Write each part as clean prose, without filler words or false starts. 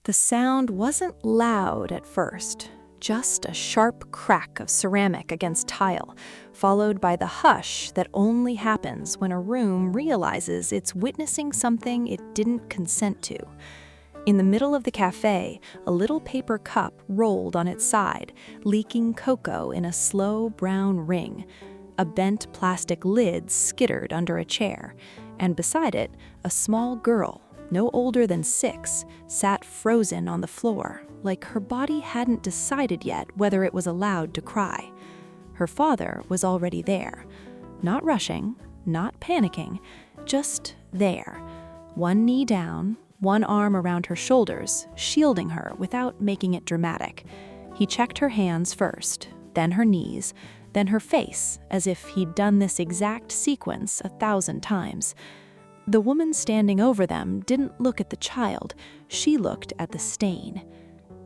The sound wasn't loud at first, just a sharp crack of ceramic against tile, followed by the hush that only happens when a room realizes it's witnessing something it didn't consent to. In the middle of the cafe, a little paper cup rolled on its side, leaking cocoa in a slow brown ring. A bent plastic lid skittered under a chair, and beside it, a small girl, no older than 6, sat frozen on the floor, like her body hadn't decided yet whether it was allowed to cry. Her father was already there, not rushing, not panicking, just there, one knee down, one arm around her shoulders, shielding her without making it dramatic. He checked her hands first, then her knees, then her face, as if he'd done this exact sequence 1,000 times. The woman standing over them didn't look at the child, she looked at the stain.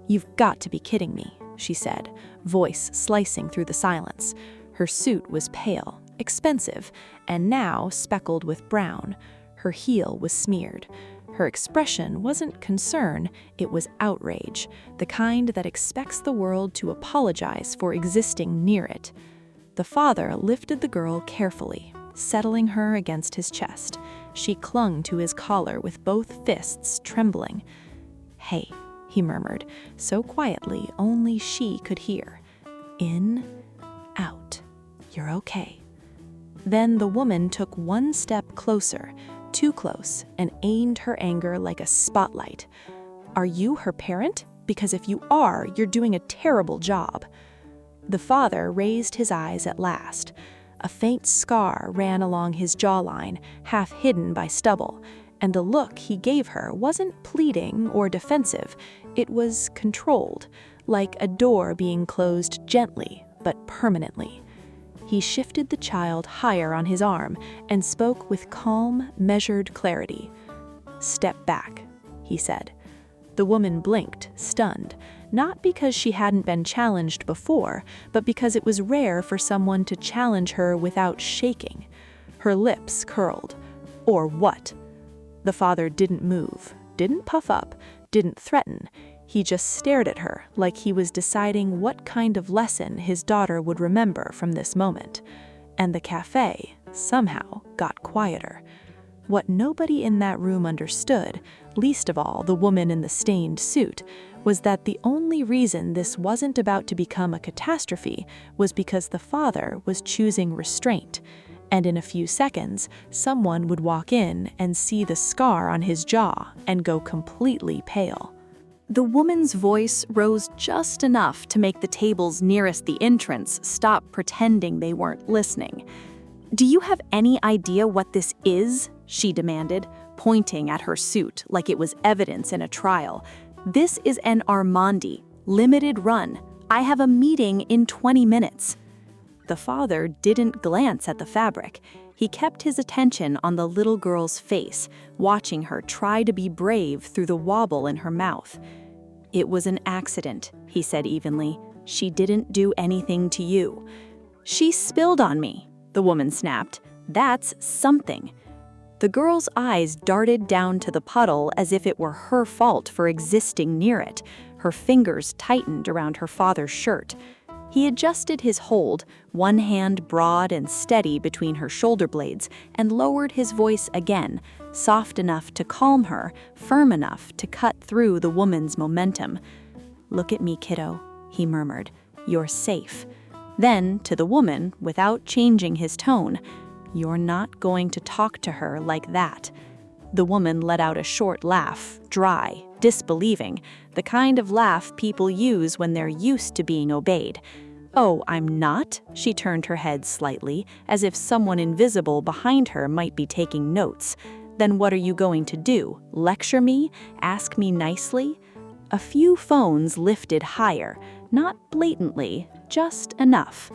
"You've got to be kidding me," she said, voice slicing through the silence. Her suit was pale, expensive, and now speckled with brown. Her heel was smeared. Her expression wasn't concern, it was outrage, the kind that expects the world to apologize for existing near it. The father lifted the girl carefully, settling her against his chest. She clung to his collar with both fists trembling. "Hey," he murmured, so quietly only she could hear. "In, out. You're okay." Then the woman took one step closer, too close, and aimed her anger like a spotlight. "Are you her parent? Because if you are, you're doing a terrible job." The father raised his eyes at last. A faint scar ran along his jawline, half hidden by stubble, and the look he gave her wasn't pleading or defensive, it was controlled, like a door being closed gently but permanently. He shifted the child higher on his arm and spoke with calm, measured clarity. "Step back," he said. The woman blinked, stunned, not because she hadn't been challenged before, but because it was rare for someone to challenge her without shaking. Her lips curled. Or what? The father didn't move, didn't puff up, didn't threaten. He just stared at her like he was deciding what kind of lesson his daughter would remember from this moment. And the cafe, somehow, got quieter. What nobody in that room understood, least of all the woman in the stained suit, was that the only reason this wasn't about to become a catastrophe was because the father was choosing restraint. And in a few seconds, someone would walk in and see the scar on his jaw and go completely pale. The woman's voice rose just enough to make the tables nearest the entrance stop pretending they weren't listening. "Do you have any idea what this is?" she demanded, pointing at her suit like it was evidence in a trial. "This is an Armandi, limited run. I have a meeting in 20 minutes. The father didn't glance at the fabric. He kept his attention on the little girl's face, watching her try to be brave through the wobble in her mouth. "It was an accident," he said evenly. "She didn't do anything to you." "She spilled on me," the woman snapped. "That's something." The girl's eyes darted down to the puddle as if it were her fault for existing near it. Her fingers tightened around her father's shirt. He adjusted his hold, one hand broad and steady between her shoulder blades, and lowered his voice again, soft enough to calm her, firm enough to cut through the woman's momentum. "Look at me, kiddo," he murmured. "You're safe." Then, to the woman, without changing his tone, "You're not going to talk to her like that." The woman let out a short laugh, dry, disbelieving, the kind of laugh people use when they're used to being obeyed. "Oh, I'm not?" She turned her head slightly, as if someone invisible behind her might be taking notes. "Then what are you going to do? Lecture me? Ask me nicely?" A few phones lifted higher, not blatantly, just enough.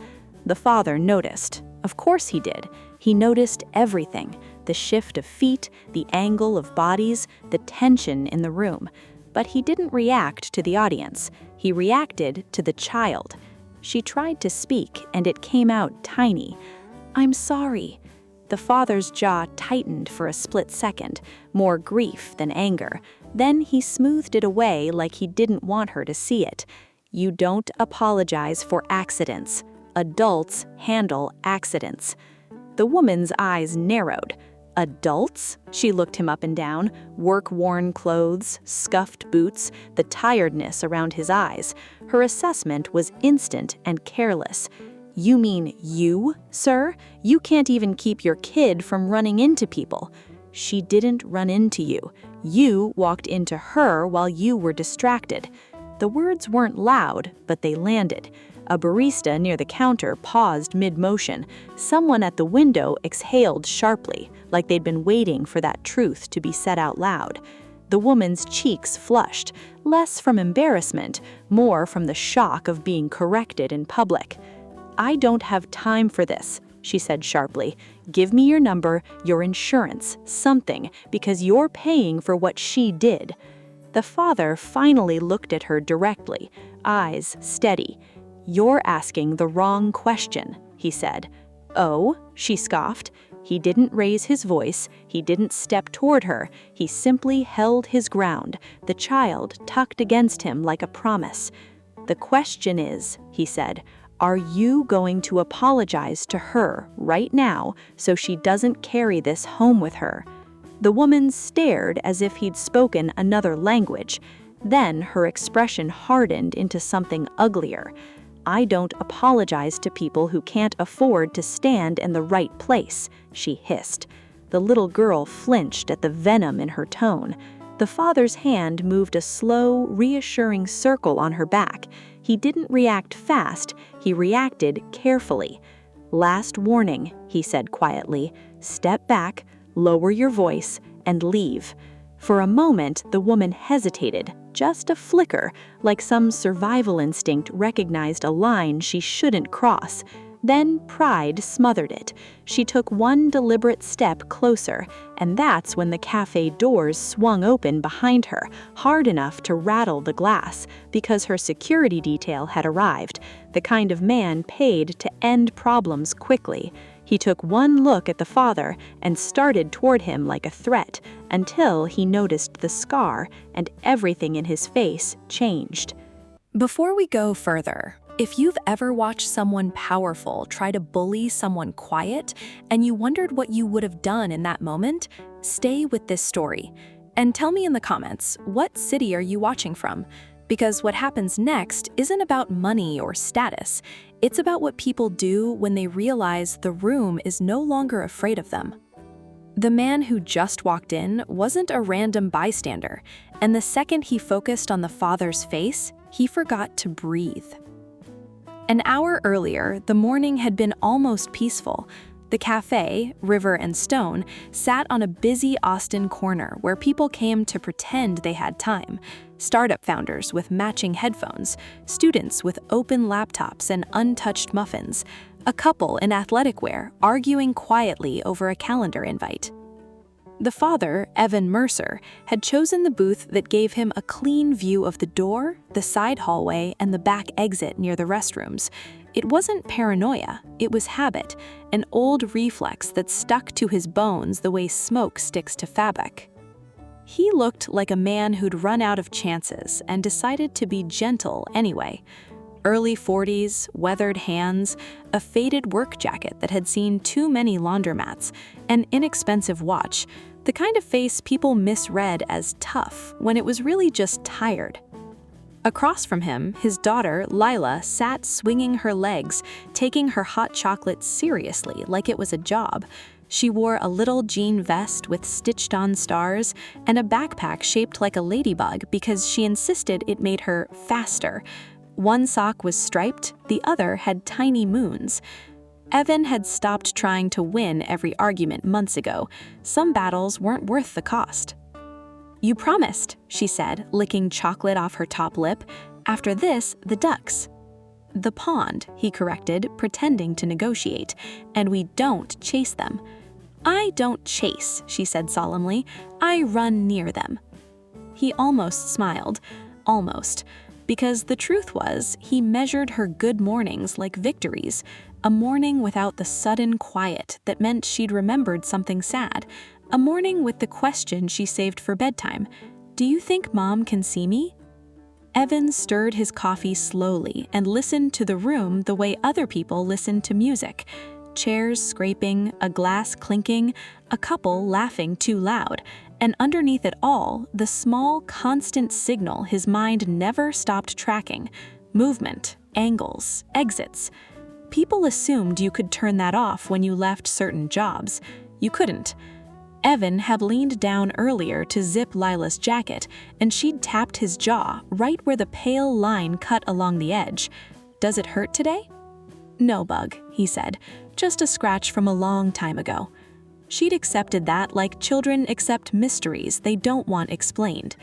The father noticed. Of course he did. He noticed everything, the shift of feet, the angle of bodies, the tension in the room. But he didn't react to the audience. He reacted to the child. She tried to speak, and it came out tiny. "I'm sorry." The father's jaw tightened for a split second, more grief than anger. Then he smoothed it away like he didn't want her to see it. "You don't apologize for accidents. Adults handle accidents." The woman's eyes narrowed. Adults? She looked him up and down, work-worn clothes, scuffed boots, the tiredness around his eyes. Her assessment was instant and careless. "You mean you, sir? You can't even keep your kid from running into people." "She didn't run into you. You walked into her while you were distracted." The words weren't loud, but they landed. A barista near the counter paused mid-motion. Someone at the window exhaled sharply, like they'd been waiting for that truth to be said out loud. The woman's cheeks flushed, less from embarrassment, more from the shock of being corrected in public. "I don't have time for this," she said sharply. "Give me your number, your insurance, something, because you're paying for what she did." The father finally looked at her directly, eyes steady. "You're asking the wrong question," he said. "Oh?" she scoffed. He didn't raise his voice, he didn't step toward her, he simply held his ground, the child tucked against him like a promise. "The question is," he said, "are you going to apologize to her right now so she doesn't carry this home with her?" The woman stared as if he'd spoken another language. Then her expression hardened into something uglier. "I don't apologize to people who can't afford to stand in the right place," she hissed. The little girl flinched at the venom in her tone. The father's hand moved a slow, reassuring circle on her back. He didn't react fast, he reacted carefully. "Last warning," he said quietly. "Step back, lower your voice, and leave." For a moment, the woman hesitated, just a flicker, like some survival instinct recognized a line she shouldn't cross. Then pride smothered it. She took one deliberate step closer, and that's when the cafe doors swung open behind her, hard enough to rattle the glass, because her security detail had arrived, the kind of man paid to end problems quickly. He took one look at the father and started toward him like a threat, until he noticed the scar and everything in his face changed. Before we go further, if you've ever watched someone powerful try to bully someone quiet and you wondered what you would have done in that moment, stay with this story. And tell me in the comments, what city are you watching from? Because what happens next isn't about money or status. It's about what people do when they realize the room is no longer afraid of them. The man who just walked in wasn't a random bystander, and the second he focused on the father's face, he forgot to breathe. An hour earlier, the morning had been almost peaceful. The cafe, River and Stone, sat on a busy Austin corner where people came to pretend they had time. Startup founders with matching headphones, students with open laptops and untouched muffins, a couple in athletic wear arguing quietly over a calendar invite. The father, Evan Mercer, had chosen the booth that gave him a clean view of the door, the side hallway, and the back exit near the restrooms. It wasn't paranoia, it was habit, an old reflex that stuck to his bones the way smoke sticks to fabric. He looked like a man who'd run out of chances and decided to be gentle anyway. Early 40s, weathered hands, a faded work jacket that had seen too many laundromats, an inexpensive watch, the kind of face people misread as tough when it was really just tired. Across from him, his daughter, Lila, sat swinging her legs, taking her hot chocolate seriously like it was a job. She wore a little jean vest with stitched-on stars and a backpack shaped like a ladybug because she insisted it made her faster. One sock was striped, the other had tiny moons. Evan had stopped trying to win every argument months ago. Some battles weren't worth the cost. "You promised," she said, licking chocolate off her top lip. "After this, the ducks." "The pond," he corrected, pretending to negotiate. "And we don't chase them." "I don't chase," she said solemnly. "I run near them." He almost smiled. Almost. Because the truth was, he measured her good mornings like victories. A morning without the sudden quiet that meant she'd remembered something sad. A morning with the question she saved for bedtime. "Do you think Mom can see me?" Evan stirred his coffee slowly and listened to the room the way other people listen to music. Chairs scraping, a glass clinking, a couple laughing too loud, and underneath it all, the small, constant signal his mind never stopped tracking: movement, angles, exits. People assumed you could turn that off when you left certain jobs. You couldn't. Evan had leaned down earlier to zip Lila's jacket, and she'd tapped his jaw right where the pale line cut along the edge. "Does it hurt today?" "No, Bug," he said. "Just a scratch from a long time ago." She'd accepted that like children accept mysteries they don't want explained.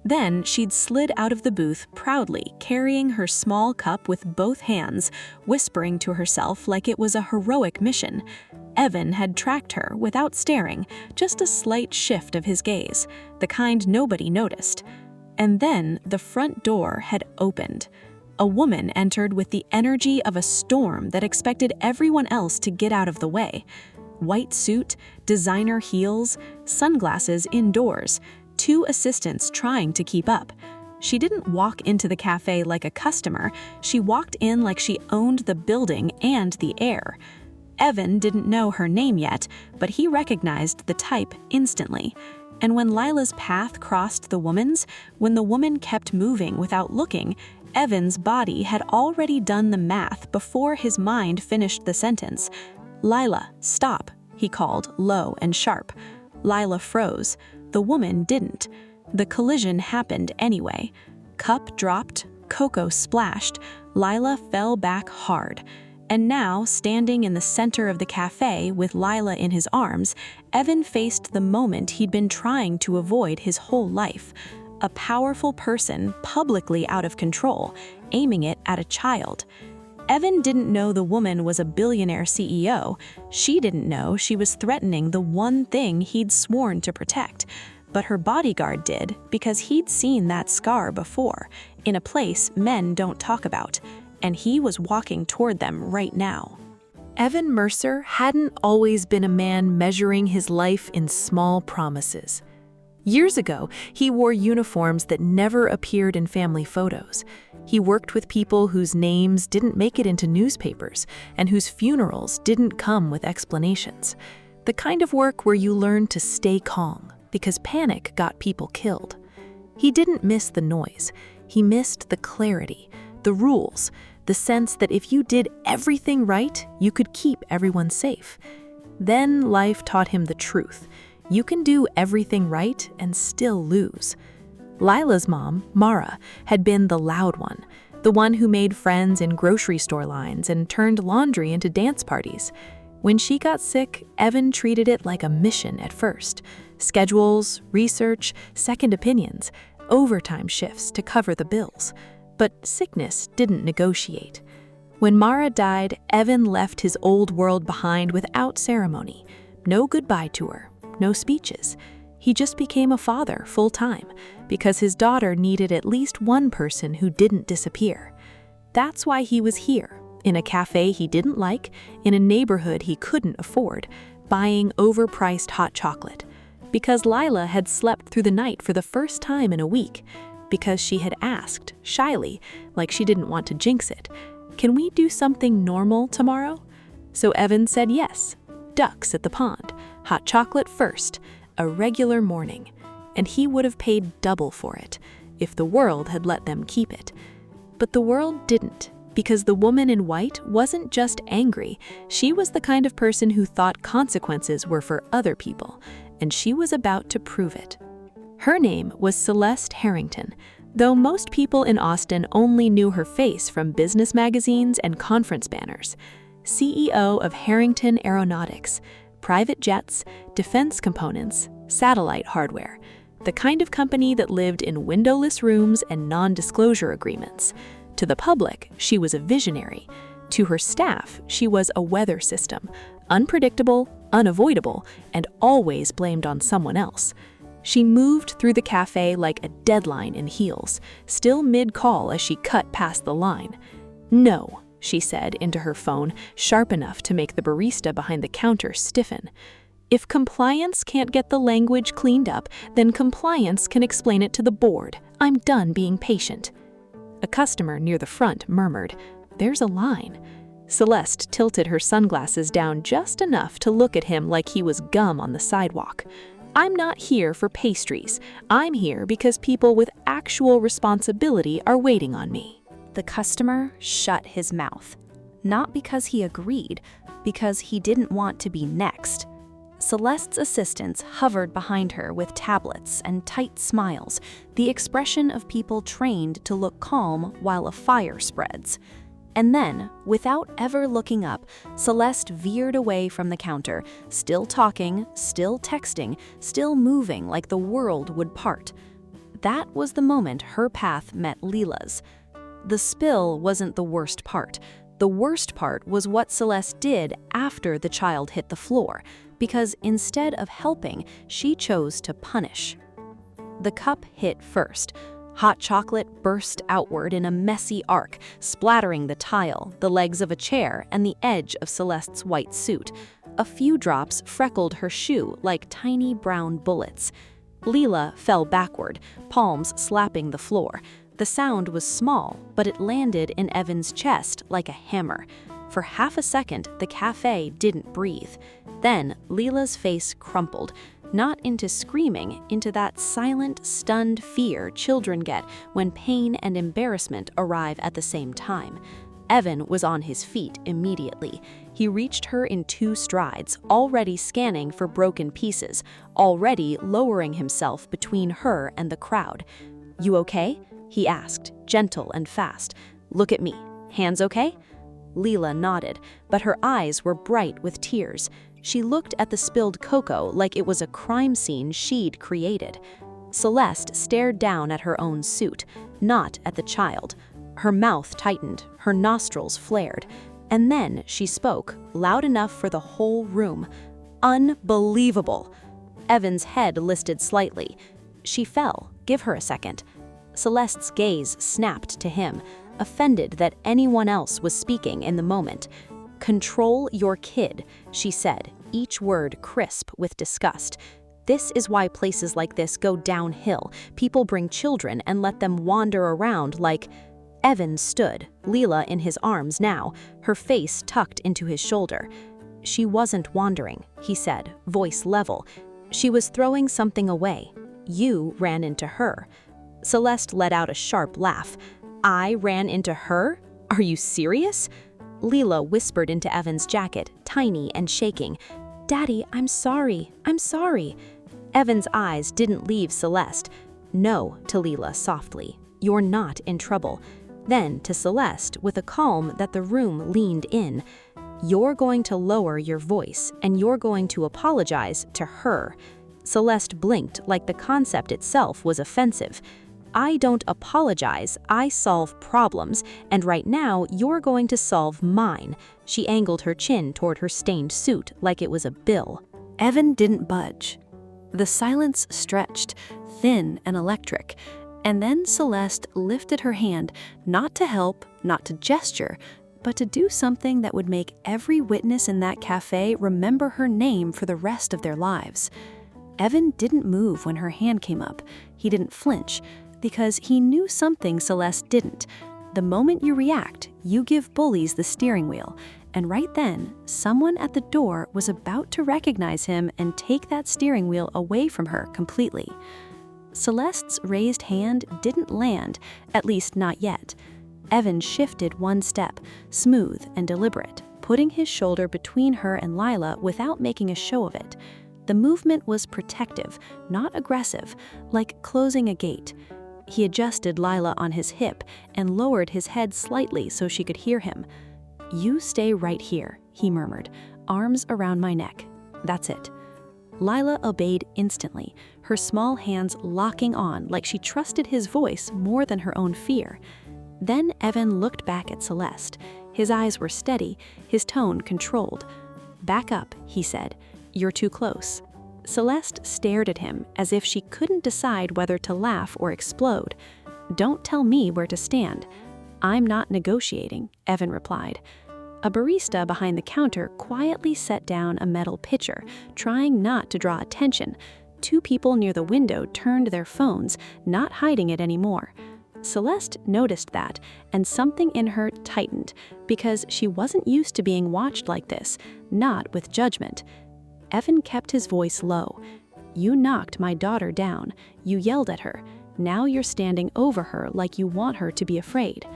Then she'd slid out of the booth proudly, carrying her small cup with both hands, whispering to herself like it was a heroic mission. Evan had tracked her without staring, just a slight shift of his gaze, the kind nobody noticed. And then the front door had opened. A woman entered with the energy of a storm that expected everyone else to get out of the way. White suit, designer heels, sunglasses indoors, 2 assistants trying to keep up. She didn't walk into the cafe like a customer, she walked in like she owned the building and the air. Evan didn't know her name yet, but he recognized the type instantly. And when Lila's path crossed the woman's, when the woman kept moving without looking, Evan's body had already done the math before his mind finished the sentence. "Lila, stop," he called, low and sharp. Lila froze. The woman didn't. The collision happened anyway. Cup dropped, cocoa splashed, Lila fell back hard. And now, standing in the center of the cafe with Lila in his arms, Evan faced the moment he'd been trying to avoid his whole life. A powerful person publicly out of control, aiming it at a child. Evan didn't know the woman was a billionaire CEO. She didn't know she was threatening the one thing he'd sworn to protect. But her bodyguard did, because he'd seen that scar before, in a place men don't talk about. And he was walking toward them right now. Evan Mercer hadn't always been a man measuring his life in small promises. Years ago, he wore uniforms that never appeared in family photos. He worked with people whose names didn't make it into newspapers and whose funerals didn't come with explanations. The kind of work where you learn to stay calm, because panic got people killed. He didn't miss the noise. He missed the clarity, the rules, the sense that if you did everything right, you could keep everyone safe. Then life taught him the truth. You can do everything right and still lose. Lila's mom, Mara, had been the loud one, the one who made friends in grocery store lines and turned laundry into dance parties. When she got sick, Evan treated it like a mission at first. Schedules, research, second opinions, overtime shifts to cover the bills. But sickness didn't negotiate. When Mara died, Evan left his old world behind without ceremony. No goodbye to her, no speeches. He just became a father full-time because his daughter needed at least one person who didn't disappear. That's why he was here, in a cafe he didn't like, in a neighborhood he couldn't afford, buying overpriced hot chocolate. Because Lila had slept through the night for the first time in a week. Because she had asked, shyly, like she didn't want to jinx it, "Can we do something normal tomorrow?" So Evan said yes. Ducks at the pond, hot chocolate first, a regular morning. And he would have paid double for it, if the world had let them keep it. But the world didn't, because the woman in white wasn't just angry, she was the kind of person who thought consequences were for other people, and she was about to prove it. Her name was Celeste Harrington, though most people in Austin only knew her face from business magazines and conference banners. CEO of Harrington Aeronautics, private jets, defense components, satellite hardware, the kind of company that lived in windowless rooms and non-disclosure agreements. To the public, she was a visionary. To her staff, she was a weather system, unpredictable, unavoidable, and always blamed on someone else. She moved through the cafe like a deadline in heels, still mid-call as she cut past the line. "No," she said into her phone, sharp enough to make the barista behind the counter stiffen. If compliance can't get the language cleaned up, then compliance can explain it to the board. I'm done being patient." A customer near the front murmured, "There's a line." Celeste tilted her sunglasses down just enough to look at him like he was gum on the sidewalk. "I'm not here for pastries. I'm here because people with actual responsibility are waiting on me." The customer shut his mouth. Not because he agreed, because he didn't want to be next. Celeste's assistants hovered behind her with tablets and tight smiles, the expression of people trained to look calm while a fire spreads. And then, without ever looking up, Celeste veered away from the counter, still talking, still texting, still moving like the world would part. That was the moment her path met Leela's. The spill wasn't the worst part. The worst part was what Celeste did after the child hit the floor, because instead of helping, she chose to punish. The cup hit first. Hot chocolate burst outward in a messy arc, splattering the tile, the legs of a chair, and the edge of Celeste's white suit. A few drops freckled her shoe like tiny brown bullets. Leela fell backward, palms slapping the floor. The sound was small, but it landed in Evan's chest like a hammer. For half a second, the cafe didn't breathe. Then, Leela's face crumpled, not into screaming, into that silent, stunned fear children get when pain and embarrassment arrive at the same time. Evan was on his feet immediately. He reached her in 2 strides, already scanning for broken pieces, already lowering himself between her and the crowd. "You okay?" he asked, gentle and fast. "Look at me. Hands okay?" Leela nodded, but her eyes were bright with tears. She looked at the spilled cocoa like it was a crime scene she'd created. Celeste stared down at her own suit, not at the child. Her mouth tightened, her nostrils flared. And then she spoke, loud enough for the whole room. "Unbelievable!" Evan's head listed slightly. "She fell. Give her a second." Celeste's gaze snapped to him, offended that anyone else was speaking in the moment. "Control your kid," she said, each word crisp with disgust. "This is why places like this go downhill. People bring children and let them wander around like—" Evan stood, Leela in his arms now, her face tucked into his shoulder. "She wasn't wandering," he said, voice level. "She was throwing something away. You ran into her." Celeste let out a sharp laugh. "I ran into her? Are you serious?" Leela whispered into Evan's jacket, tiny and shaking. "Daddy, I'm sorry. I'm sorry." Evan's eyes didn't leave Celeste. "No," to Leela softly. "You're not in trouble." Then to Celeste, with a calm that the room leaned in. "You're going to lower your voice, and you're going to apologize to her." Celeste blinked like the concept itself was offensive. "I don't apologize, I solve problems, and right now you're going to solve mine." She angled her chin toward her stained suit like it was a bill. Evan didn't budge. The silence stretched, thin and electric, and then Celeste lifted her hand, not to help, not to gesture, but to do something that would make every witness in that cafe remember her name for the rest of their lives. Evan didn't move when her hand came up. He didn't flinch, because he knew something Celeste didn't. The moment you react, you give bullies the steering wheel, and right then, someone at the door was about to recognize him and take that steering wheel away from her completely. Celeste's raised hand didn't land, at least not yet. Evan shifted one step, smooth and deliberate, putting his shoulder between her and Lila without making a show of it. The movement was protective, not aggressive, like closing a gate. He adjusted Lila on his hip and lowered his head slightly so she could hear him. "You stay right here," he murmured, "arms around my neck. That's it." Lila obeyed instantly, her small hands locking on like she trusted his voice more than her own fear. Then Evan looked back at Celeste. His eyes were steady, his tone controlled. "Back up," he said. "You're too close." Celeste stared at him as if she couldn't decide whether to laugh or explode. "Don't tell me where to stand." "I'm not negotiating," Evan replied. A barista behind the counter quietly set down a metal pitcher, trying not to draw attention. Two people near the window turned their phones, not hiding it anymore. Celeste noticed that, and something in her tightened, because she wasn't used to being watched like this, not with judgment. Evan kept his voice low. "You knocked my daughter down. You yelled at her. Now you're standing over her like you want her to be afraid."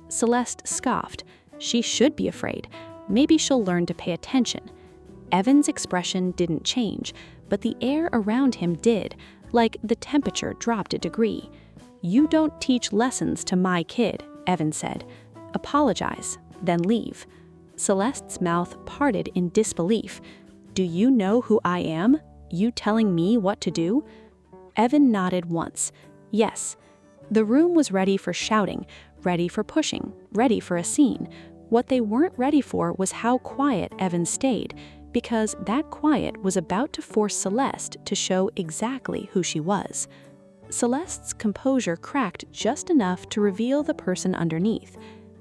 Celeste scoffed. She should be afraid. Maybe she'll learn to pay attention. Evan's expression didn't change, but the air around him did, like the temperature dropped a degree. "You don't teach lessons to my kid," Evan said. "Apologize, then leave." Celeste's mouth parted in disbelief. "Do you know who I am? You telling me what to do?" Evan nodded once. Yes. The room was ready for shouting, ready for pushing, ready for a scene. What they weren't ready for was how quiet Evan stayed, because that quiet was about to force Celeste to show exactly who she was. Celeste's composure cracked just enough to reveal the person underneath.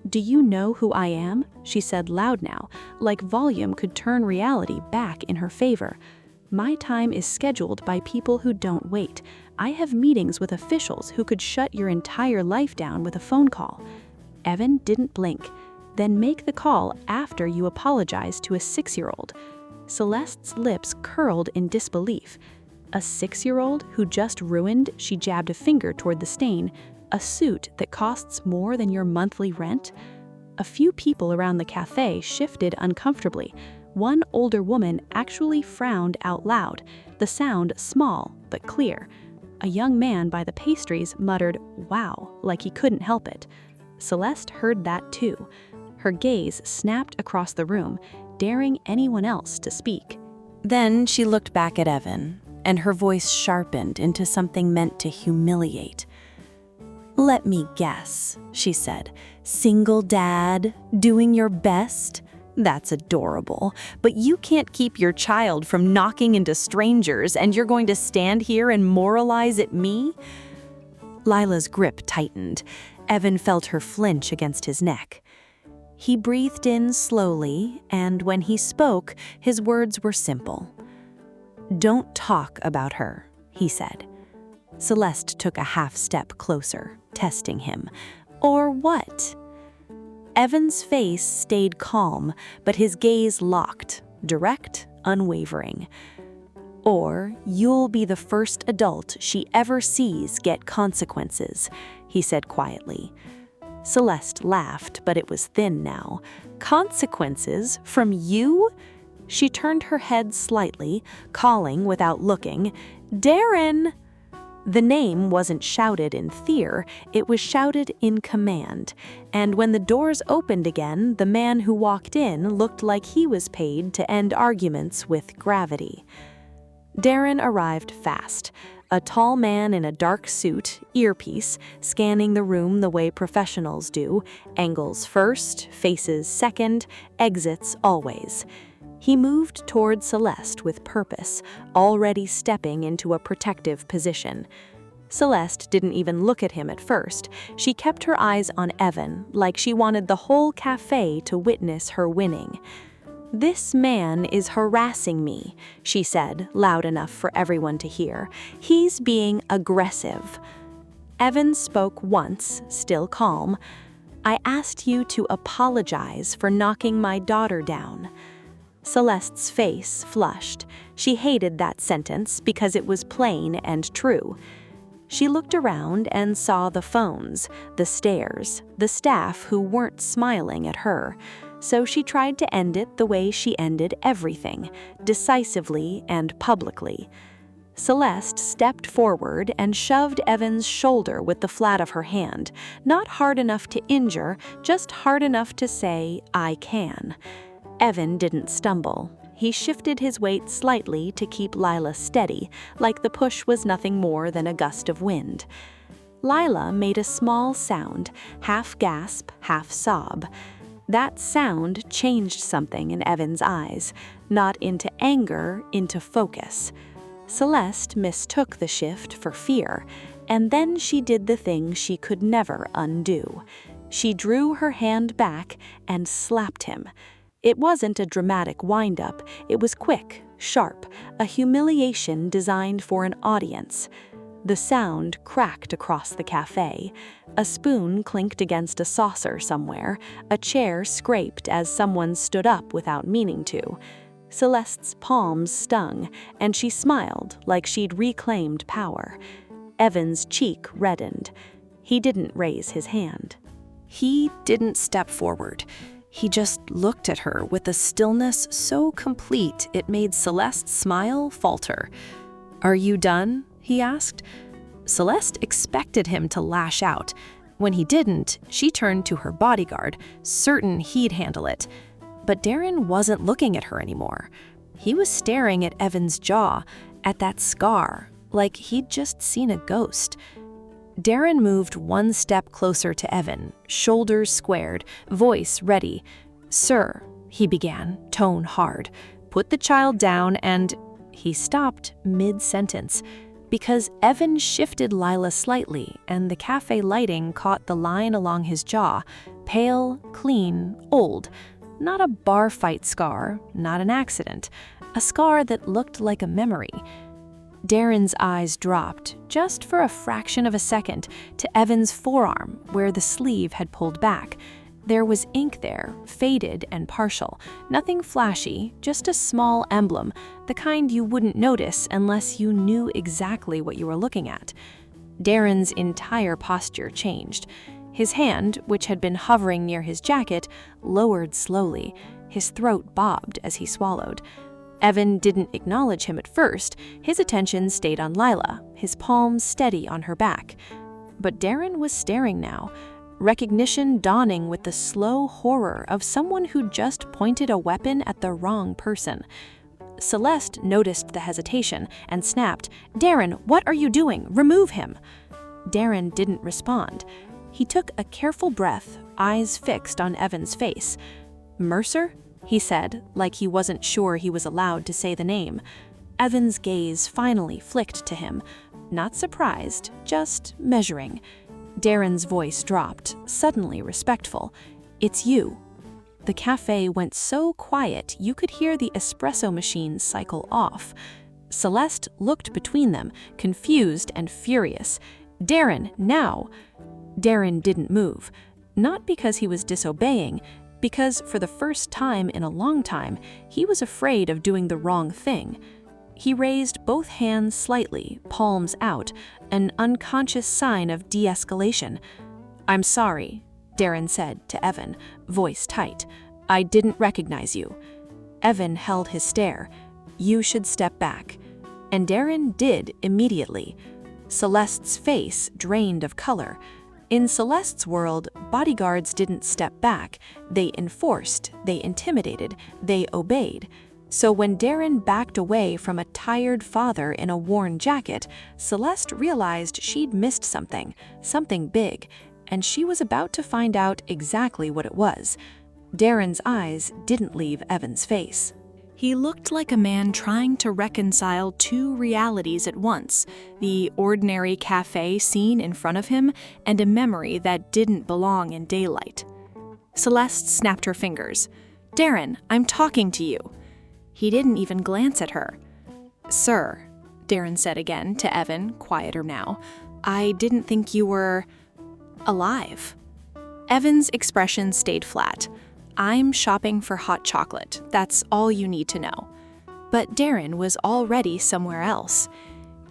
"Do you know who I am?" she said loud now, like volume could turn reality back in her favor. "My time is scheduled by people who don't wait. I have meetings with officials who could shut your entire life down with a phone call." Evan didn't blink. "Then make the call after you apologize to a 6-year-old. Celeste's lips curled in disbelief. A 6-year-old who just ruined, she jabbed a finger toward the stain, a suit that costs more than your monthly rent? A few people around the cafe shifted uncomfortably. One older woman actually frowned out loud, the sound small but clear. A young man by the pastries muttered, "Wow," like he couldn't help it. Celeste heard that too. Her gaze snapped across the room, daring anyone else to speak. Then she looked back at Evan, and her voice sharpened into something meant to humiliate. "Let me guess," she said. "Single dad, doing your best? That's adorable, but you can't keep your child from knocking into strangers, and you're going to stand here and moralize at me?" Lila's grip tightened. Evan felt her flinch against his neck. He breathed in slowly, and when he spoke, his words were simple. "Don't talk about her," he said. Celeste took a half step closer, testing him. "Or what?" Evan's face stayed calm, but his gaze locked, direct, unwavering. "Or you'll be the first adult she ever sees get consequences," he said quietly. Celeste laughed, but it was thin now. "Consequences? From you?" She turned her head slightly, calling without looking, "Darren!" The name wasn't shouted in fear, it was shouted in command, and when the doors opened again, the man who walked in looked like he was paid to end arguments with gravity. Darren arrived fast, a tall man in a dark suit, earpiece, scanning the room the way professionals do, angles first, faces second, exits always. He moved toward Celeste with purpose, already stepping into a protective position. Celeste didn't even look at him at first. She kept her eyes on Evan, like she wanted the whole cafe to witness her winning. "This man is harassing me," she said, loud enough for everyone to hear. "He's being aggressive." Evan spoke once, still calm. "I asked you to apologize for knocking my daughter down." Celeste's face flushed. She hated that sentence because it was plain and true. She looked around and saw the phones, the stares, the staff who weren't smiling at her. So she tried to end it the way she ended everything, decisively and publicly. Celeste stepped forward and shoved Evan's shoulder with the flat of her hand, not hard enough to injure, just hard enough to say, "I can." Evan didn't stumble. He shifted his weight slightly to keep Lila steady, like the push was nothing more than a gust of wind. Lila made a small sound, half gasp, half sob. That sound changed something in Evan's eyes, not into anger, into focus. Celeste mistook the shift for fear, and then she did the thing she could never undo. She drew her hand back and slapped him. It wasn't a dramatic wind-up, it was quick, sharp, a humiliation designed for an audience. The sound cracked across the cafe. A spoon clinked against a saucer somewhere. A chair scraped as someone stood up without meaning to. Celeste's palms stung, and she smiled like she'd reclaimed power. Evan's cheek reddened. He didn't raise his hand. He didn't step forward. He just looked at her with a stillness so complete it made Celeste's smile falter. "Are you done?" he asked. Celeste expected him to lash out. When he didn't, she turned to her bodyguard, certain he'd handle it. But Darren wasn't looking at her anymore. He was staring at Evan's jaw, at that scar, like he'd just seen a ghost. Darren moved one step closer to Evan, shoulders squared, voice ready. "Sir," he began, tone hard, "put the child down and—" He stopped mid-sentence because Evan shifted Lila slightly and the cafe lighting caught the line along his jaw, pale, clean, old. Not a bar fight scar, not an accident, a scar that looked like a memory. Darren's eyes dropped, just for a fraction of a second, to Evan's forearm where the sleeve had pulled back. There was ink there, faded and partial, nothing flashy, just a small emblem, the kind you wouldn't notice unless you knew exactly what you were looking at. Darren's entire posture changed. His hand, which had been hovering near his jacket, lowered slowly. His throat bobbed as he swallowed. Evan didn't acknowledge him at first. His attention stayed on Lila, his palms steady on her back. But Darren was staring now, recognition dawning with the slow horror of someone who just pointed a weapon at the wrong person. Celeste noticed the hesitation and snapped, "Darren, what are you doing? Remove him!" Darren didn't respond. He took a careful breath, eyes fixed on Evan's face. "Mercer?" he said, like he wasn't sure he was allowed to say the name. Evan's gaze finally flicked to him, not surprised, just measuring. Darren's voice dropped, suddenly respectful. "It's you." The cafe went so quiet you could hear the espresso machine cycle off. Celeste looked between them, confused and furious. "Darren, now!" Darren didn't move, not because he was disobeying, because for the first time in a long time, he was afraid of doing the wrong thing. He raised both hands slightly, palms out, an unconscious sign of de-escalation. "I'm sorry," Darren said to Evan, voice tight. "I didn't recognize you." Evan held his stare. "You should step back." And Darren did immediately. Celeste's face drained of color. In Celeste's world, bodyguards didn't step back. They enforced, they intimidated, they obeyed. So when Darren backed away from a tired father in a worn jacket, Celeste realized she'd missed something big, and she was about to find out exactly what it was. Darren's eyes didn't leave Evan's face. He looked like a man trying to reconcile two realities at once, the ordinary cafe scene in front of him and a memory that didn't belong in daylight. Celeste snapped her fingers. "Darren, I'm talking to you." He didn't even glance at her. "Sir," Darren said again to Evan, quieter now, "I didn't think you were alive." Evan's expression stayed flat. "I'm shopping for hot chocolate. That's all you need to know." But Darren was already somewhere else.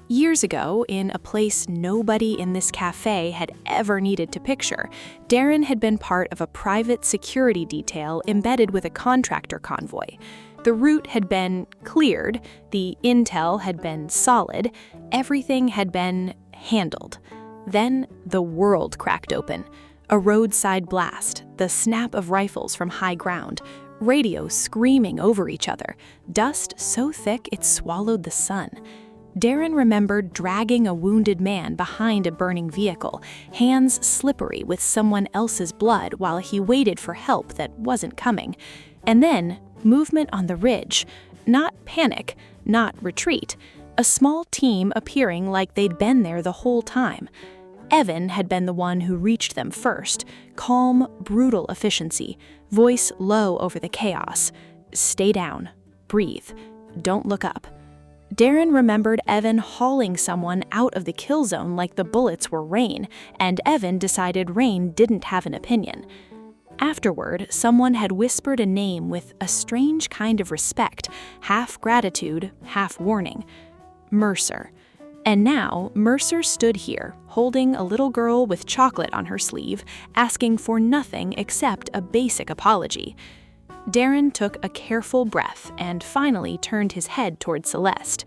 Years ago, in a place nobody in this cafe had ever needed to picture, Darren had been part of a private security detail embedded with a contractor convoy. The route had been cleared, the intel had been solid, everything had been handled. Then the world cracked open. A roadside blast, the snap of rifles from high ground, radios screaming over each other, dust so thick it swallowed the sun. Darren remembered dragging a wounded man behind a burning vehicle, hands slippery with someone else's blood while he waited for help that wasn't coming. And then, movement on the ridge. Not panic, not retreat. A small team appearing like they'd been there the whole time. Evan had been the one who reached them first. Calm, brutal efficiency, voice low over the chaos. Stay down. Breathe. Don't look up. Darren remembered Evan hauling someone out of the kill zone like the bullets were Rain, and Evan decided Rain didn't have an opinion. Afterward, someone had whispered a name with a strange kind of respect, half gratitude, half warning. Mercer. And now, Mercer stood here, holding a little girl with chocolate on her sleeve, asking for nothing except a basic apology. Darren took a careful breath and finally turned his head toward Celeste.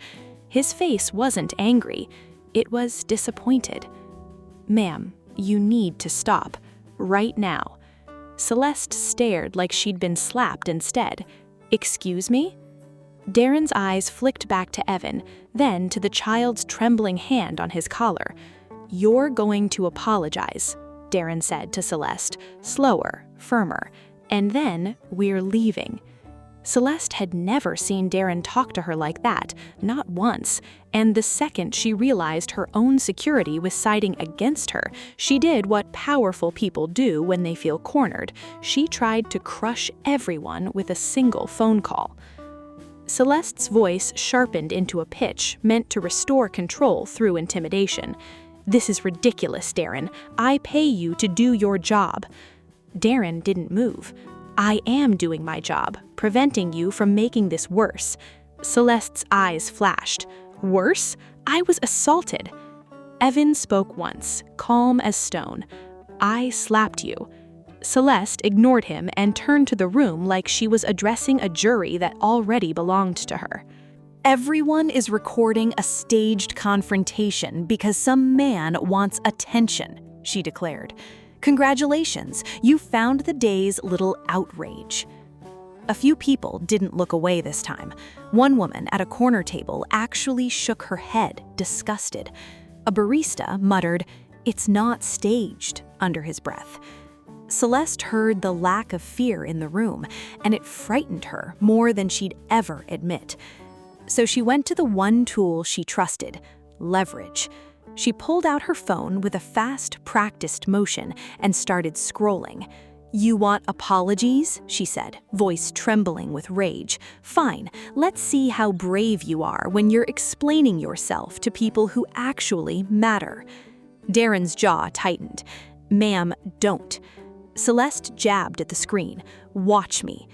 His face wasn't angry. It was disappointed. "Ma'am, you need to stop. Right now." Celeste stared like she'd been slapped instead. "Excuse me?" Darren's eyes flicked back to Evan, then to the child's trembling hand on his collar. "You're going to apologize," Darren said to Celeste, slower, firmer. "And then we're leaving." Celeste had never seen Darren talk to her like that, not once, and the second she realized her own security was siding against her, she did what powerful people do when they feel cornered. She tried to crush everyone with a single phone call. Celeste's voice sharpened into a pitch meant to restore control through intimidation. "This is ridiculous, Darren. I pay you to do your job." Darren didn't move. "I am doing my job, preventing you from making this worse." Celeste's eyes flashed. "Worse? I was assaulted." Evan spoke once, calm as stone. "I slapped you." Celeste ignored him and turned to the room like she was addressing a jury that already belonged to her. "Everyone is recording a staged confrontation because some man wants attention," she declared. "Congratulations, you found the day's little outrage." A few people didn't look away this time. One woman at a corner table actually shook her head, disgusted. A barista muttered, "It's not staged," under his breath. Celeste heard the lack of fear in the room, and it frightened her more than she'd ever admit. So she went to the one tool she trusted, leverage. She pulled out her phone with a fast, practiced motion and started scrolling. "You want apologies?" she said, voice trembling with rage. "Fine, let's see how brave you are when you're explaining yourself to people who actually matter." Darren's jaw tightened. "Ma'am, don't." Celeste jabbed at the screen. "Watch me."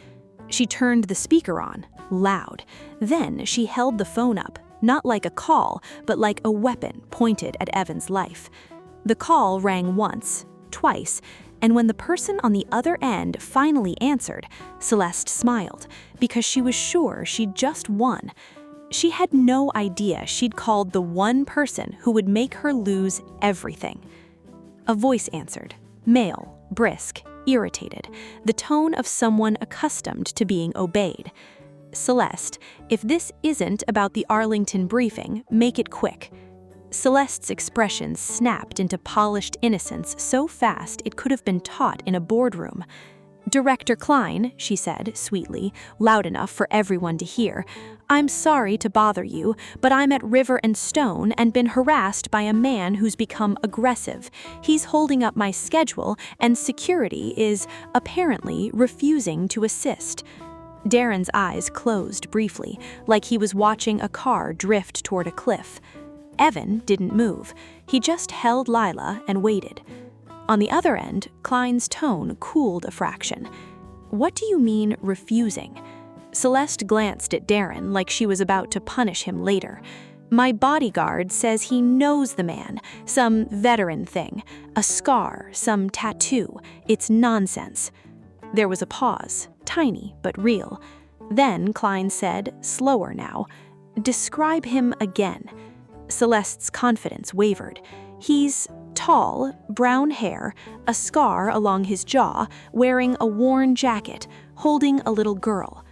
She turned the speaker on, loud. Then she held the phone up, not like a call, but like a weapon pointed at Evan's life. The call rang once, twice, and when the person on the other end finally answered, Celeste smiled, because she was sure she'd just won. She had no idea she'd called the one person who would make her lose everything. A voice answered, male, brisk, irritated, the tone of someone accustomed to being obeyed. "Celeste, if this isn't about the Arlington briefing, make it quick." Celeste's expression snapped into polished innocence so fast it could have been taught in a boardroom. "Director Klein," she said sweetly, loud enough for everyone to hear, "I'm sorry to bother you, but I'm at River and Stone and been harassed by a man who's become aggressive. He's holding up my schedule, and security is, apparently, refusing to assist." Darren's eyes closed briefly, like he was watching a car drift toward a cliff. Evan didn't move. He just held Lila and waited. On the other end, Klein's tone cooled a fraction. "What do you mean, refusing?" Celeste glanced at Darren like she was about to punish him later. "My bodyguard says he knows the man, some veteran thing, a scar, some tattoo. It's nonsense." There was a pause, tiny but real. Then Klein said, slower now, "Describe him again." Celeste's confidence wavered. "He's tall, brown hair, a scar along his jaw, wearing a worn jacket, holding a little girl."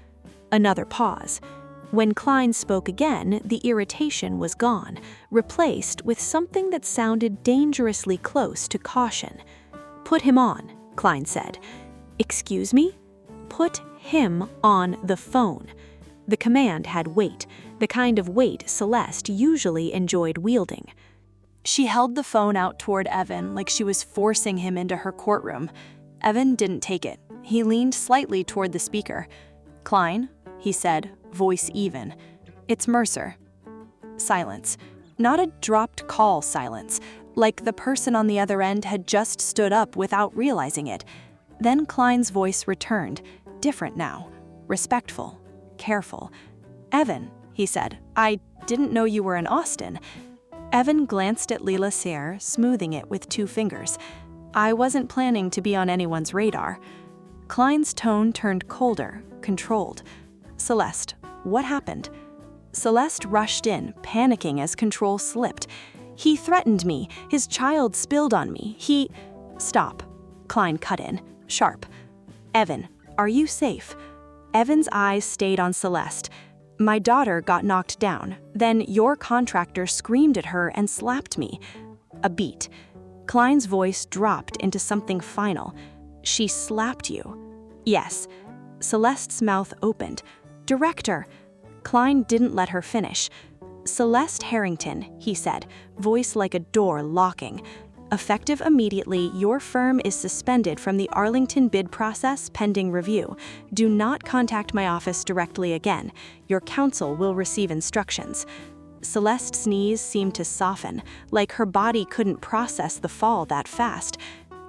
Another pause. When Klein spoke again, the irritation was gone, replaced with something that sounded dangerously close to caution. "Put him on," Klein said. "Excuse me?" "Put him on the phone." The command had weight, the kind of weight Celeste usually enjoyed wielding. She held the phone out toward Evan like she was forcing him into her courtroom. Evan didn't take it. He leaned slightly toward the speaker. "Klein," he said, voice even. "It's Mercer." Silence. Not a dropped call silence, like the person on the other end had just stood up without realizing it. Then Klein's voice returned, different now, respectful, careful. "Evan," he said, "I didn't know you were in Austin." Evan glanced at Leela Sayre, smoothing it with 2 fingers. "I wasn't planning to be on anyone's radar." Klein's tone turned colder, controlled. "Celeste, what happened?" Celeste rushed in, panicking as control slipped. "He threatened me. His child spilled on me. He—" "Stop." Klein cut in, sharp. "Evan, are you safe?" Evan's eyes stayed on Celeste. "My daughter got knocked down. Then your contractor screamed at her and slapped me." A beat. Klein's voice dropped into something final. "She slapped you?" "Yes." Celeste's mouth opened. "Director." Klein didn't let her finish. "Celeste Harrington," he said, voice like a door locking. "Effective immediately, your firm is suspended from the Arlington bid process pending review. Do not contact my office directly again. Your counsel will receive instructions." Celeste's knees seemed to soften, like her body couldn't process the fall that fast.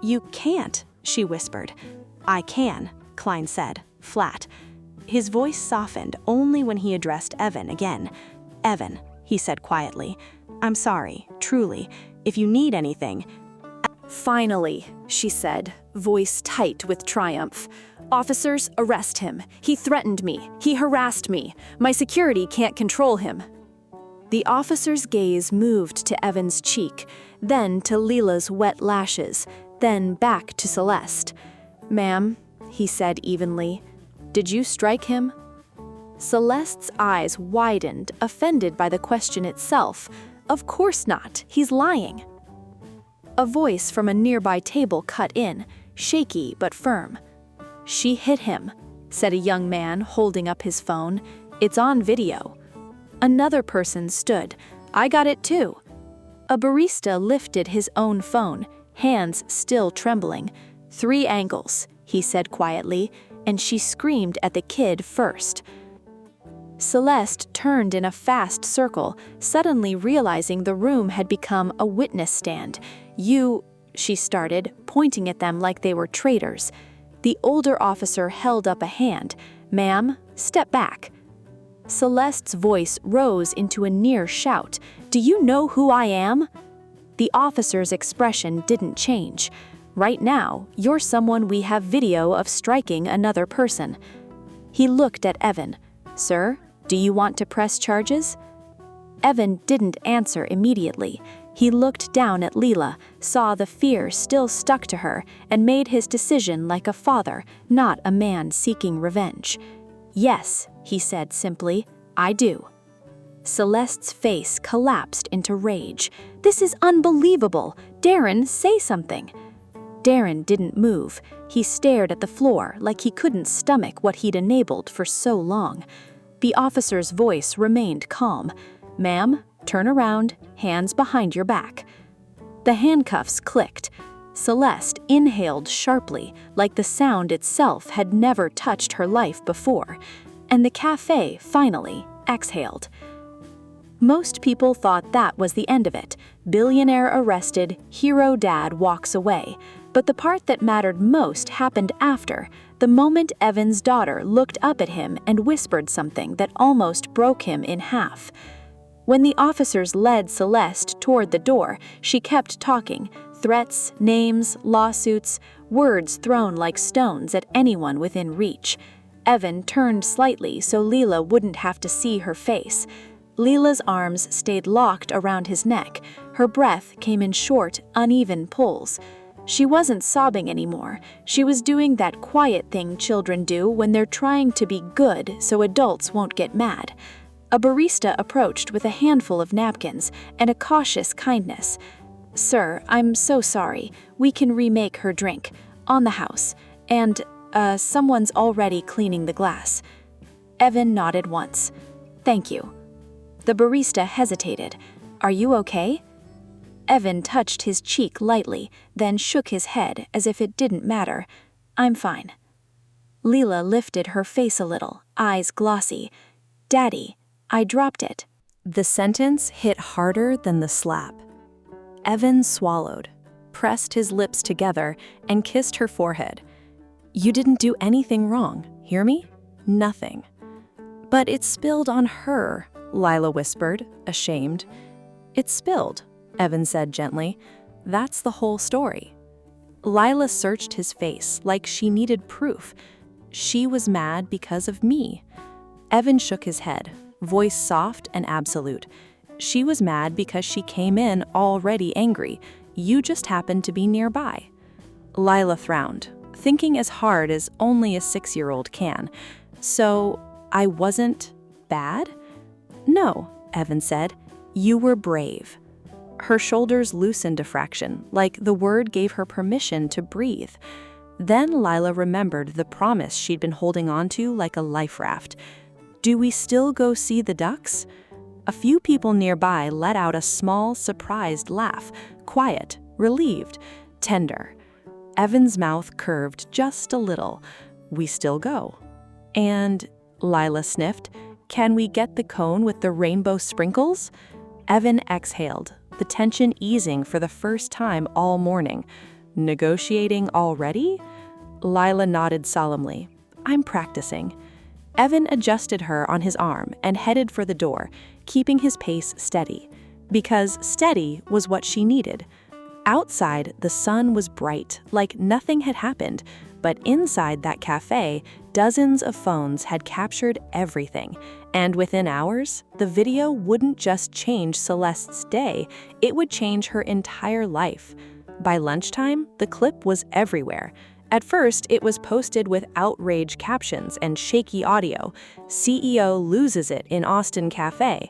"You can't," she whispered. "I can," Klein said, flat. His voice softened only when he addressed Evan again. "Evan," he said quietly, "I'm sorry, truly. If you need anything—" "Finally," she said, voice tight with triumph. "Officers, arrest him. He threatened me. He harassed me. My security can't control him." The officer's gaze moved to Evan's cheek, then to Leela's wet lashes, then back to Celeste. "Ma'am," he said evenly, "did you strike him?" Celeste's eyes widened, offended by the question itself. "Of course not. He's lying." A voice from a nearby table cut in, shaky but firm. "She hit him," said a young man holding up his phone. "It's on video." Another person stood. "I got it too." A barista lifted his own phone, hands still trembling. "3 angles," he said quietly, and she screamed at the kid first. Celeste turned in a fast circle, suddenly realizing the room had become a witness stand. "You," she started, pointing at them like they were traitors. The older officer held up a hand. "Ma'am, step back." Celeste's voice rose into a near shout. "Do you know who I am?" The officer's expression didn't change. "Right now, you're someone we have video of striking another person." He looked at Evan. "Sir, do you want to press charges?" Evan didn't answer immediately. He looked down at Leela, saw the fear still stuck to her, and made his decision like a father, not a man seeking revenge. "Yes," he said simply, "I do." Celeste's face collapsed into rage. "This is unbelievable! Darren, say something!" Darren didn't move. He stared at the floor like he couldn't stomach what he'd enabled for so long. The officer's voice remained calm. "Ma'am, turn around, hands behind your back." The handcuffs clicked. Celeste inhaled sharply, like the sound itself had never touched her life before, and the cafe finally exhaled. Most people thought that was the end of it. Billionaire arrested, hero dad walks away. But the part that mattered most happened after, the moment Evan's daughter looked up at him and whispered something that almost broke him in half. When the officers led Celeste toward the door, she kept talking, threats, names, lawsuits, words thrown like stones at anyone within reach. Evan turned slightly so Leela wouldn't have to see her face. Leela's arms stayed locked around his neck. Her breath came in short, uneven pulls. She wasn't sobbing anymore. She was doing that quiet thing children do when they're trying to be good so adults won't get mad. A barista approached with a handful of napkins and a cautious kindness. "Sir, I'm so sorry. We can remake her drink. On the house. And, someone's already cleaning the glass." Evan nodded once. "Thank you." The barista hesitated. "Are you okay?" Evan touched his cheek lightly, then shook his head as if it didn't matter. "I'm fine." Leela lifted her face a little, eyes glossy. "Daddy, I dropped it." The sentence hit harder than the slap. Evan swallowed, pressed his lips together, and kissed her forehead. "You didn't do anything wrong, hear me? Nothing." "But it spilled on her," Lila whispered, ashamed. "It spilled," Evan said gently. "That's the whole story." Lila searched his face like she needed proof. She was mad because of me. Evan shook his head, voice soft and absolute. "She was mad because she came in already angry. You just happened to be nearby." Lila frowned, thinking as hard as only a 6-year-old can. "So, I wasn't bad?" "No," Evan said. "You were brave." Her shoulders loosened a fraction, like the word gave her permission to breathe. Then Lila remembered the promise she'd been holding on to like a life raft. "Do we still go see the ducks?" A few people nearby let out a small, surprised laugh, quiet, relieved, tender. Evan's mouth curved just a little. "We still go." "And," Lila sniffed, "can we get the cone with the rainbow sprinkles?" Evan exhaled, the tension easing for the first time all morning. "Negotiating already?" Lila nodded solemnly. "I'm practicing." Evan adjusted her on his arm and headed for the door, keeping his pace steady. Because steady was what she needed. Outside, the sun was bright, like nothing had happened, but inside that cafe, dozens of phones had captured everything. And within hours, the video wouldn't just change Celeste's day, it would change her entire life. By lunchtime, the clip was everywhere. At first, it was posted with outrage captions and shaky audio. "CEO loses it in Austin Cafe."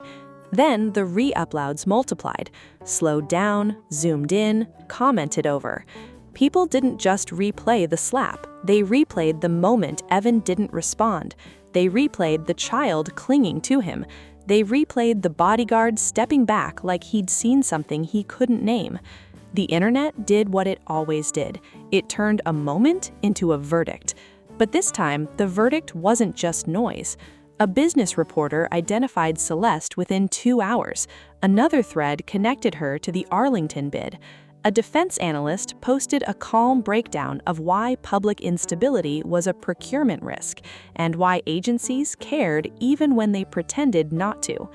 Then the re-uploads multiplied, slowed down, zoomed in, commented over. People didn't just replay the slap, they replayed the moment Evan didn't respond. They replayed the child clinging to him. They replayed the bodyguard stepping back like he'd seen something he couldn't name. The internet did what it always did. It turned a moment into a verdict. But this time, the verdict wasn't just noise. A business reporter identified Celeste within 2 hours. Another thread connected her to the Arlington bid. A defense analyst posted a calm breakdown of why public instability was a procurement risk and why agencies cared even when they pretended not to.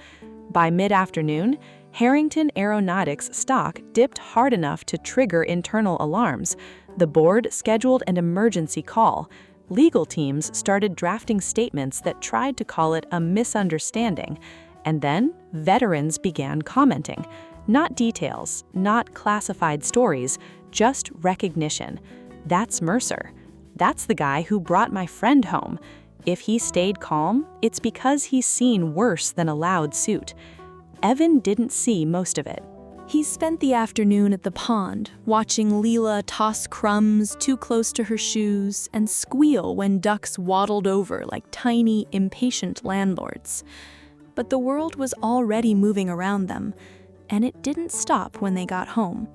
By mid-afternoon, Harrington Aeronautics stock dipped hard enough to trigger internal alarms. The board scheduled an emergency call. Legal teams started drafting statements that tried to call it a misunderstanding. And then, veterans began commenting. Not details, not classified stories, just recognition. "That's Mercer. That's the guy who brought my friend home. If he stayed calm, it's because he's seen worse than a loud suit." Evan didn't see most of it. He spent the afternoon at the pond, watching Leela toss crumbs too close to her shoes and squeal when ducks waddled over like tiny, impatient landlords. But the world was already moving around them, and it didn't stop when they got home.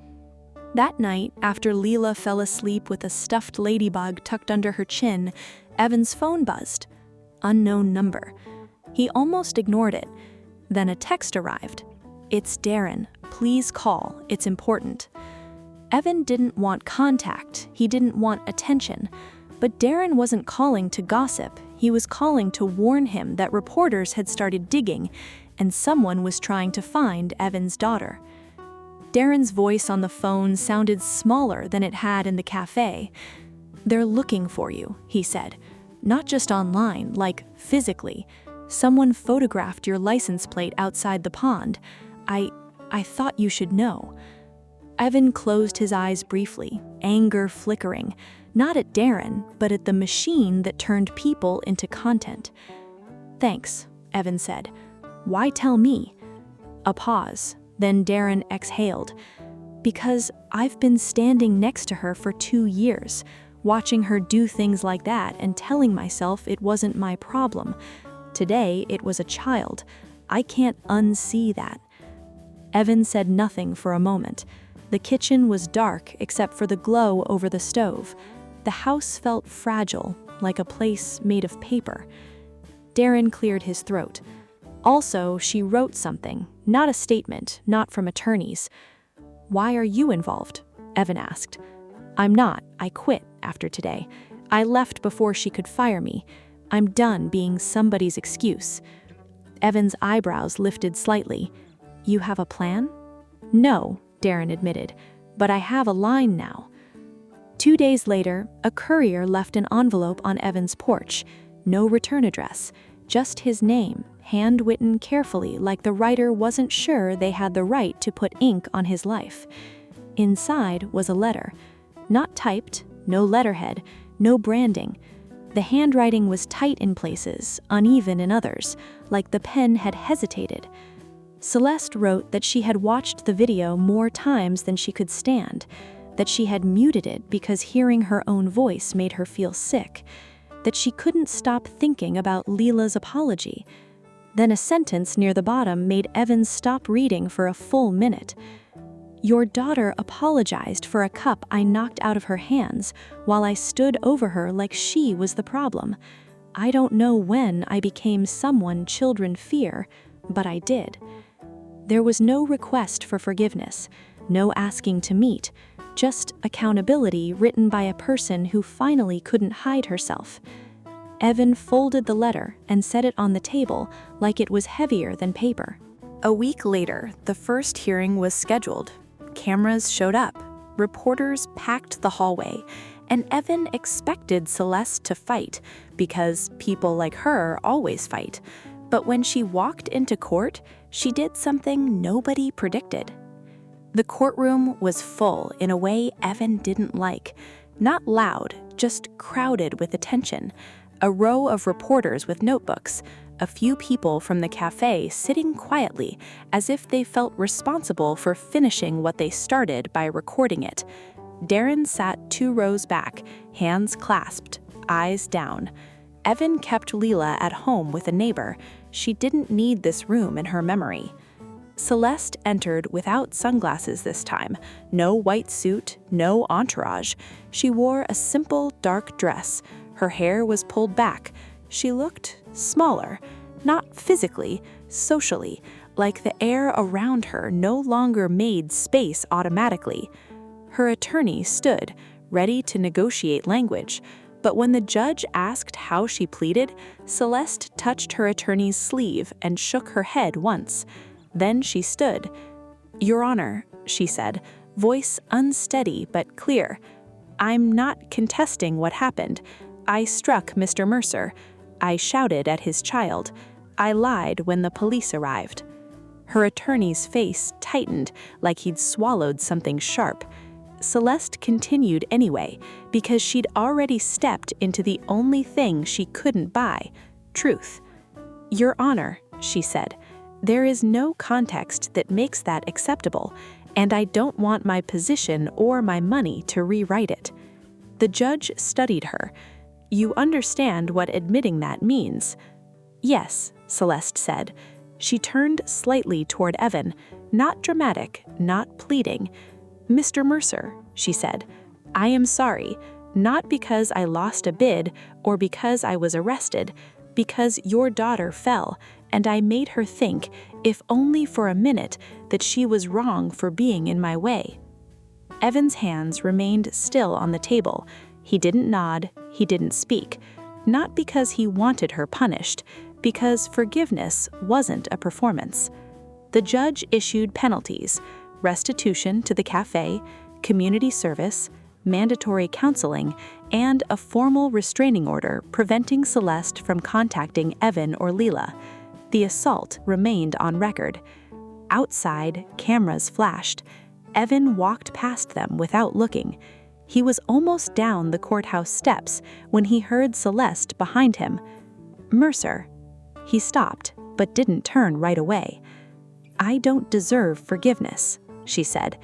That night, after Leela fell asleep with a stuffed ladybug tucked under her chin, Evan's phone buzzed. Unknown number. He almost ignored it. Then a text arrived. "It's Darren. Please call. It's important." Evan didn't want contact. He didn't want attention. But Darren wasn't calling to gossip. He was calling to warn him that reporters had started digging, and someone was trying to find Evan's daughter. Darren's voice on the phone sounded smaller than it had in the cafe. "They're looking for you," he said. "Not just online, like physically. Someone photographed your license plate outside the pond. I thought you should know." Evan closed his eyes briefly, anger flickering, not at Darren, but at the machine that turned people into content. "Thanks," Evan said. "Why tell me?" A pause, then Darren exhaled. "Because I've been standing next to her for 2 years, watching her do things like that and telling myself it wasn't my problem. Today, it was a child. I can't unsee that." Evan said nothing for a moment. The kitchen was dark except for the glow over the stove. The house felt fragile, like a place made of paper. Darren cleared his throat. Also, she wrote something, not a statement, not from attorneys. "Why are you involved?" Evan asked. "I'm not. I quit after today. I left before she could fire me. I'm done being somebody's excuse." Evan's eyebrows lifted slightly. "You have a plan?" "No," Darren admitted, "but I have a line now." 2 days later, a courier left an envelope on Evan's porch. No return address, just his name, hand-written carefully like the writer wasn't sure they had the right to put ink on his life. Inside was a letter. Not typed, no letterhead, no branding. The handwriting was tight in places, uneven in others, like the pen had hesitated. Celeste wrote that she had watched the video more times than she could stand, that she had muted it because hearing her own voice made her feel sick, that she couldn't stop thinking about Leela's apology. Then a sentence near the bottom made Evan stop reading for a full minute. "Your daughter apologized for a cup I knocked out of her hands while I stood over her like she was the problem. I don't know when I became someone children fear, but I did." There was no request for forgiveness, no asking to meet, just accountability written by a person who finally couldn't hide herself. Evan folded the letter and set it on the table like it was heavier than paper. A week later, the first hearing was scheduled. Cameras showed up, reporters packed the hallway, and Evan expected Celeste to fight, because people like her always fight. But when she walked into court, she did something nobody predicted. The courtroom was full in a way Evan didn't like. Not loud, just crowded with attention. A row of reporters with notebooks, a few people from the cafe sitting quietly as if they felt responsible for finishing what they started by recording it. Darren sat 2 rows back, hands clasped, eyes down. Evan kept Leela at home with a neighbor. She didn't need this room in her memory. Celeste entered without sunglasses this time. No white suit, no entourage. She wore a simple dark dress. Her hair was pulled back. She looked smaller, not physically, socially, like the air around her no longer made space automatically. Her attorney stood, ready to negotiate language, but when the judge asked how she pleaded, Celeste touched her attorney's sleeve and shook her head once. Then she stood. "Your Honor," she said, voice unsteady but clear, "I'm not contesting what happened. I struck Mr. Mercer. I shouted at his child. I lied when the police arrived." Her attorney's face tightened like he'd swallowed something sharp. Celeste continued anyway, because she'd already stepped into the only thing she couldn't buy, truth. "Your Honor," she said, "there is no context that makes that acceptable, and I don't want my position or my money to rewrite it." The judge studied her. "You understand what admitting that means?" "Yes," Celeste said. She turned slightly toward Evan, not dramatic, not pleading. "Mr. Mercer," she said, "I am sorry, not because I lost a bid or because I was arrested, because your daughter fell, and I made her think, if only for a minute, that she was wrong for being in my way." Evan's hands remained still on the table. He didn't nod, he didn't speak, not because he wanted her punished, because forgiveness wasn't a performance. The judge issued penalties: restitution to the cafe, community service, mandatory counseling, and a formal restraining order preventing Celeste from contacting Evan or Leela. The assault remained on record. Outside, cameras flashed. Evan walked past them without looking. He was almost down the courthouse steps when he heard Celeste behind him. "Mercer." He stopped, but didn't turn right away. "I don't deserve forgiveness," she said.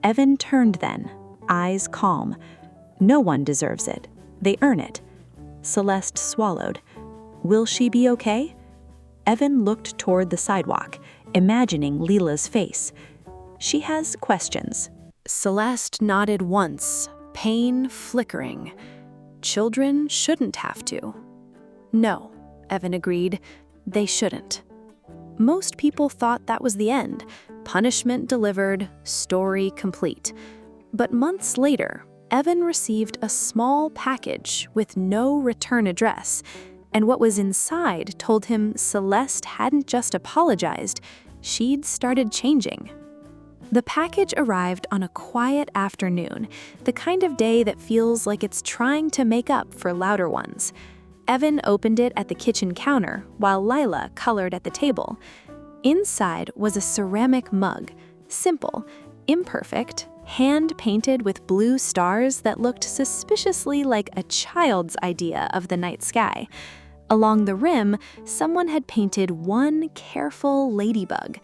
Evan turned then, eyes calm. "No one deserves it. They earn it." Celeste swallowed. "Will she be okay?" Evan looked toward the sidewalk. imagining Leela's face. She has questions. Celeste nodded once, pain flickering. Children shouldn't have to. No, Evan agreed, they shouldn't. Most people thought that was the end, punishment delivered, story complete. But months later, Evan received a small package with no return address, and what was inside told him Celeste hadn't just apologized, she'd started changing. The package arrived on a quiet afternoon, the kind of day that feels like it's trying to make up for louder ones. Evan opened it at the kitchen counter while Lila colored at the table. Inside was a ceramic mug, simple, imperfect, hand-painted with blue stars that looked suspiciously like a child's idea of the night sky. Along the rim, someone had painted one careful ladybug.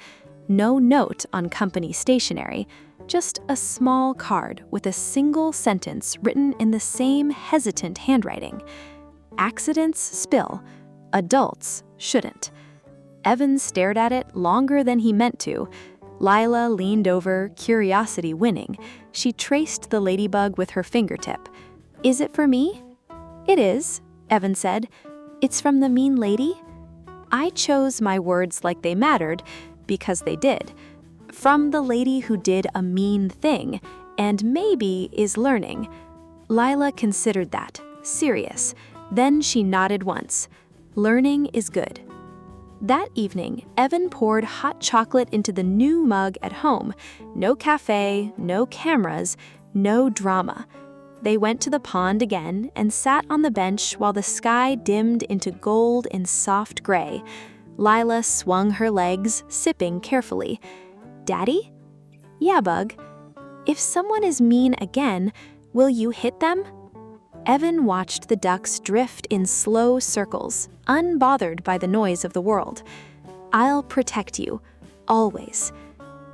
No note on company stationery, just a small card with a single sentence written in the same hesitant handwriting. Accidents spill, adults shouldn't. Evan stared at it longer than he meant to. Lila leaned over, curiosity winning. She traced the ladybug with her fingertip. "Is it for me?" "It is," Evan said. "It's from the mean lady?" I chose my words like they mattered, because they did. From the lady who did a mean thing, and maybe is learning. Lila considered that, serious. Then she nodded once. Learning is good. That evening, Evan poured hot chocolate into the new mug at home. No cafe, no cameras, no drama. They went to the pond again and sat on the bench while the sky dimmed into gold and soft gray. Lila swung her legs, sipping carefully. "Daddy?" "Yeah, Bug." "If someone is mean again, will you hit them?" Evan watched the ducks drift in slow circles, unbothered by the noise of the world. "I'll protect you, always."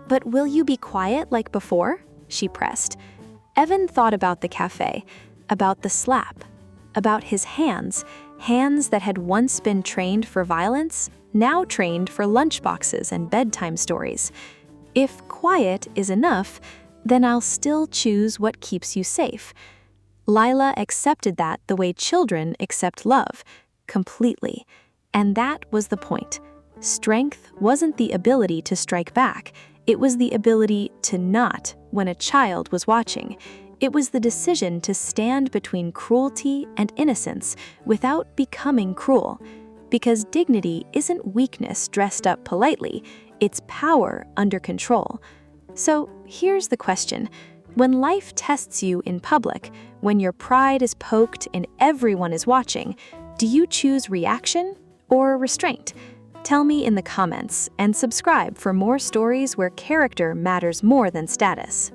"But will you be quiet like before?" she pressed. Evan thought about the cafe, about the slap, about his hands that had once been trained for violence, now trained for lunchboxes and bedtime stories. If quiet is enough, then I'll still choose what keeps you safe. Lila accepted that the way children accept love, completely. And that was the point. Strength wasn't the ability to strike back. It was the ability to not when a child was watching. It was the decision to stand between cruelty and innocence without becoming cruel. Because dignity isn't weakness dressed up politely, it's power under control. So here's the question. When life tests you in public, when your pride is poked and everyone is watching, do you choose reaction or restraint? Tell me in the comments and subscribe for more stories where character matters more than status.